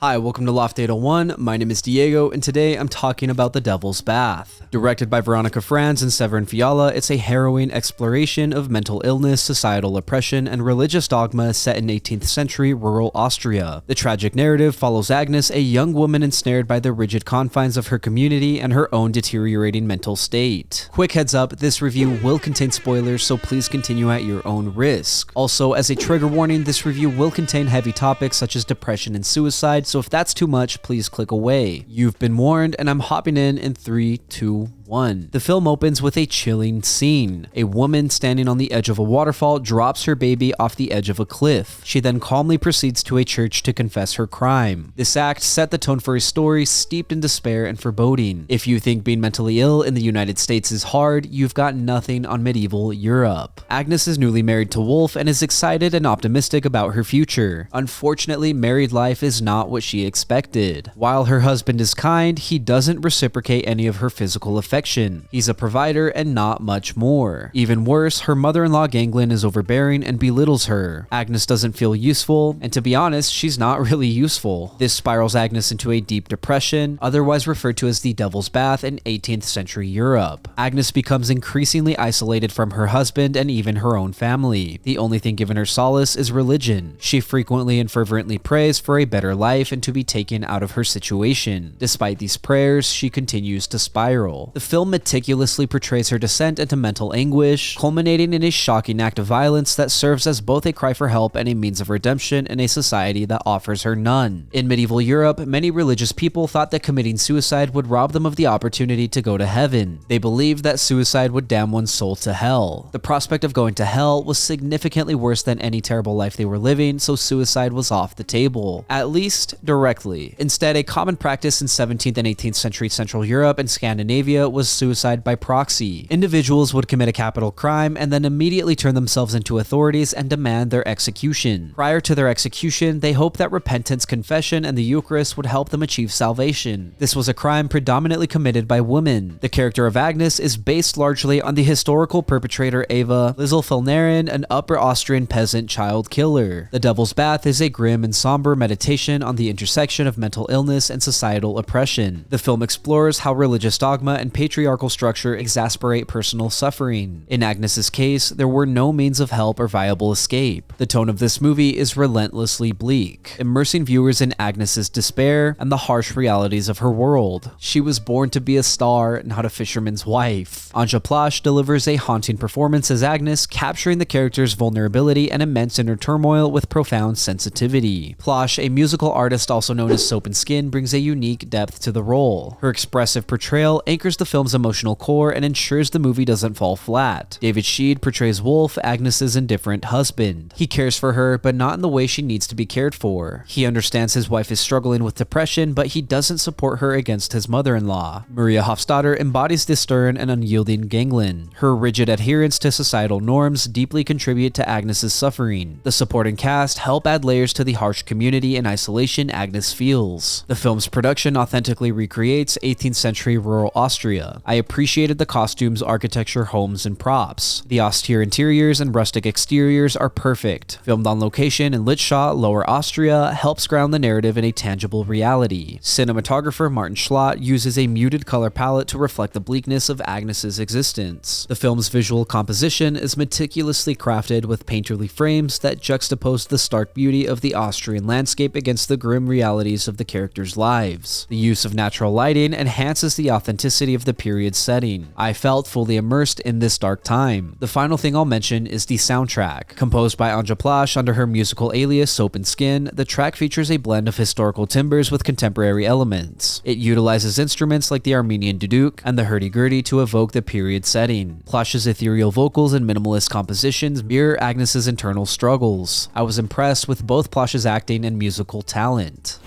Hi, welcome to Loft 801. My name is Diego, and today I'm talking about The Devil's Bath. Directed by Veronika, Franz, and Severin Fiala, it's a harrowing exploration of mental illness, societal oppression, and religious dogma set in 18th century rural Austria. The tragic narrative follows Agnes, a young woman ensnared by the rigid confines of her community and her own deteriorating mental state. Quick heads up, this review will contain spoilers, so please continue at your own risk. Also, as a trigger warning, this review will contain heavy topics such as depression and suicide, so if that's too much, please click away. You've been warned, and I'm hopping in 3, 2, 1. The film opens with a chilling scene. A woman standing on the edge of a waterfall drops her baby off the edge of a cliff. She then calmly proceeds to a church to confess her crime. This act set the tone for a story steeped in despair and foreboding. If you think being mentally ill in the United States is hard, you've got nothing on medieval Europe. Agnes is newly married to Wolf and is excited and optimistic about her future. Unfortunately, married life is not what she expected. While her husband is kind, he doesn't reciprocate any of her physical affection. He's a provider and not much more. Even worse, her mother-in-law Ganglin is overbearing and belittles her. Agnes doesn't feel useful, and to be honest, she's not really useful. This spirals Agnes into a deep depression, otherwise referred to as the Devil's Bath in 18th century Europe. Agnes becomes increasingly isolated from her husband and even her own family. The only thing given her solace is religion. She frequently and fervently prays for a better life and to be taken out of her situation. Despite these prayers, she continues to spiral. The film meticulously portrays her descent into mental anguish, culminating in a shocking act of violence that serves as both a cry for help and a means of redemption in a society that offers her none. In medieval Europe, many religious people thought that committing suicide would rob them of the opportunity to go to heaven. They believed that suicide would damn one's soul to hell. The prospect of going to hell was significantly worse than any terrible life they were living, so suicide was off the table, at least directly. Instead, a common practice in 17th and 18th century Central Europe and Scandinavia was suicide by proxy. Individuals would commit a capital crime and then immediately turn themselves into authorities and demand their execution. Prior to their execution, they hoped that repentance, confession, and the Eucharist would help them achieve salvation. This was a crime predominantly committed by women. The character of Agnes is based largely on the historical perpetrator Eva Lisselfelnaren, an Upper Austrian peasant child killer. The Devil's Bath is a grim and somber meditation on the intersection of mental illness and societal oppression. The film explores how religious dogma and patriarchal structure exasperate personal suffering. In Agnes's case, there were no means of help or viable escape. The tone of this movie is relentlessly bleak, immersing viewers in Agnes's despair and the harsh realities of her world. She was born to be a star, not a fisherman's wife. Anja Plaschg delivers a haunting performance as Agnes, capturing the character's vulnerability and immense inner turmoil with profound sensitivity. Plaschg, a musical artist also known as Soap and Skin, brings a unique depth to the role. Her expressive portrayal anchors the film's emotional core and ensures the movie doesn't fall flat. David Sheed portrays Wolf, Agnes's indifferent husband. He cares for her, but not in the way she needs to be cared for. He understands his wife is struggling with depression, but he doesn't support her against his mother-in-law. Maria Hofstadter embodies the stern and unyielding Ganglin. Her rigid adherence to societal norms deeply contribute to Agnes's suffering. The supporting cast help add layers to the harsh community and isolation Agnes feels. The film's production authentically recreates 18th century rural Austria. I appreciated the costumes, architecture, homes, and props. The austere interiors and rustic exteriors are perfect. Filmed on location in Littschau, Lower Austria, helps ground the narrative in a tangible reality. Cinematographer Martin Schlott uses a muted color palette to reflect the bleakness of Agnes's existence. The film's visual composition is meticulously crafted with painterly frames that juxtapose the stark beauty of the Austrian landscape against the grim realities of the characters' lives. The use of natural lighting enhances the authenticity of the period setting. I felt fully immersed in this dark time. The final thing I'll mention is the soundtrack. Composed by Anja Plaschg under her musical alias Soap and Skin, the track features a blend of historical timbres with contemporary elements. It utilizes instruments like the Armenian duduk and the hurdy-gurdy to evoke the period setting. Plasch's ethereal vocals and minimalist compositions mirror Agnes's internal struggles. I was impressed with both Plasch's acting and musical talent.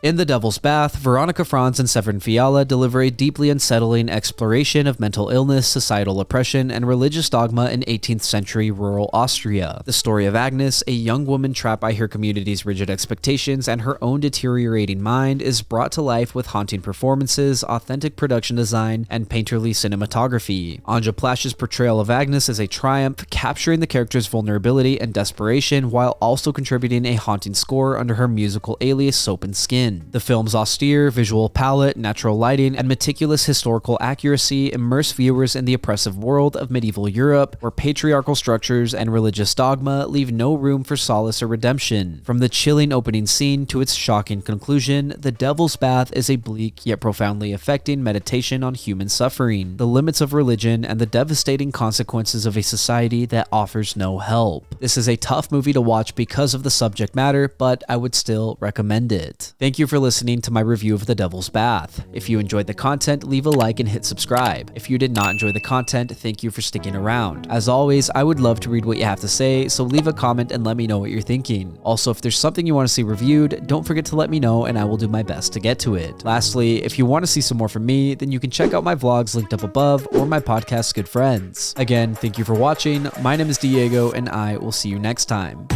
In The Devil's Bath, Veronika, Franz, and Severin Fiala deliver a deeply unsettling exploration of mental illness, societal oppression, and religious dogma in 18th century rural Austria. The story of Agnes, a young woman trapped by her community's rigid expectations and her own deteriorating mind, is brought to life with haunting performances, authentic production design, and painterly cinematography. Anja Plaschg's portrayal of Agnes is a triumph, capturing the character's vulnerability and desperation while also contributing a haunting score under her musical alias Soap and Skin. The film's austere visual palette, natural lighting, and meticulous historical accuracy immerse viewers in the oppressive world of medieval Europe, where patriarchal structures and religious dogma leave no room for solace or redemption. From the chilling opening scene to its shocking conclusion, The Devil's Bath is a bleak yet profoundly affecting meditation on human suffering, the limits of religion, and the devastating consequences of a society that offers no help. This is a tough movie to watch because of the subject matter, but I would still recommend it. Thank you for listening to my review of The Devil's Bath. If you enjoyed the content, leave a like and hit subscribe. If you did not enjoy the content, thank you for sticking around. As always, I would love to read what you have to say, so leave a comment and let me know what you're thinking. Also, if there's something you want to see reviewed, don't forget to let me know and I will do my best to get to it. Lastly, if you want to see some more from me, then you can check out my vlogs linked up above or my podcast Goodfriends. Again, thank you for watching. My name is Diego and I will see you next time.